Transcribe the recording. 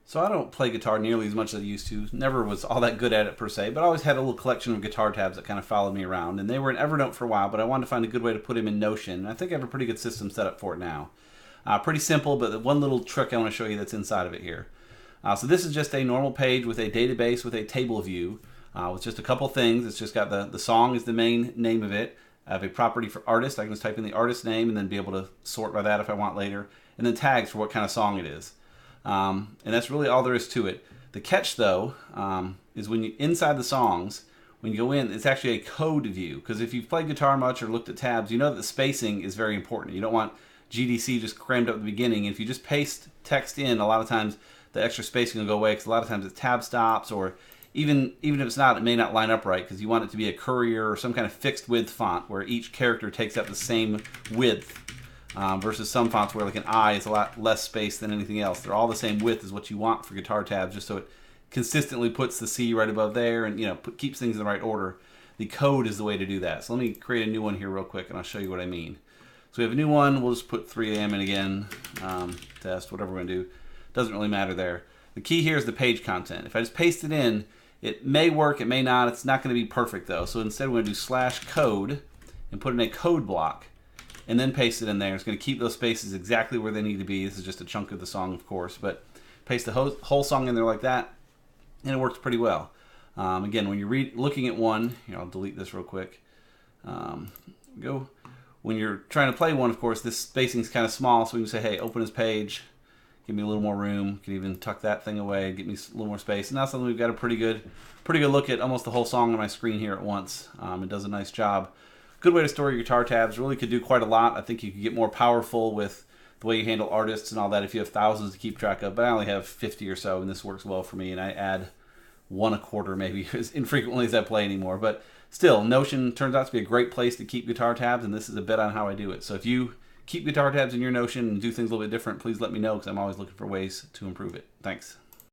So I don't play guitar nearly as much as I used to. Never was all that good at it per se, but I always had a little collection of guitar tabs that kind of followed me around. And they were in Evernote for a while, but I wanted to find a good way to put them in Notion. And I think I have a pretty good system set up for it now. Pretty simple, but one little trick I want to show you that's inside of it here. So this is just a normal page with a database with a table view with just a couple things. It's just got the song is the main name of it. I have a property for artist. I can just type in the artist name and then be able to sort by that if I want later. And then tags for what kind of song it is. And that's really all there is to it. The catch, though, is when you inside the songs, when you go in, it's actually a code view. Because if you've played guitar much or looked at tabs, you know that the spacing is very important. You don't want GDC just crammed up at the beginning. And if you just paste text in, a lot of times the extra spacing will go away. Because a lot of times it's tab stops, or even if it's not, it may not line up right. Because you want it to be a Courier or some kind of fixed width font where each character takes up the same width. Versus some fonts where like an I is a lot less space than anything else. They're all the same width as what you want for guitar tabs, just so it consistently puts the C right above there and keeps things in the right order. The code is the way to do that. So let me create a new one here real quick and I'll show you what I mean. So we have a new one. We'll just put 3 a.m. in again. Test, whatever we're going to do. Doesn't really matter there. The key here is the page content. If I just paste it in, it may work, it may not. It's not going to be perfect though. So instead we're going to do /code and put in a code block. And then paste it in there. It's going to keep those spaces exactly where they need to be. This is just a chunk of the song, of course, but paste the whole song in there like that, and it works pretty well. Again, when you're looking at one, I'll delete this real quick. Go. When you're trying to play one, of course, this spacing is kind of small, so we can say, hey, open this page, give me a little more room. You can even tuck that thing away, get me a little more space. And now suddenly we've got a pretty good look at almost the whole song on my screen here at once. It does a nice job. Good way to store your guitar tabs. Really could do quite a lot. I think you could get more powerful with the way you handle artists and all that if you have thousands to keep track of, but I only have 50 or so, and this works well for me, and I add 1 a quarter maybe as infrequently as I play anymore. But still, Notion turns out to be a great place to keep guitar tabs, and this is a bit on how I do it. So if you keep guitar tabs in your Notion and do things a little bit different, please let me know, because I'm always looking for ways to improve it. Thanks.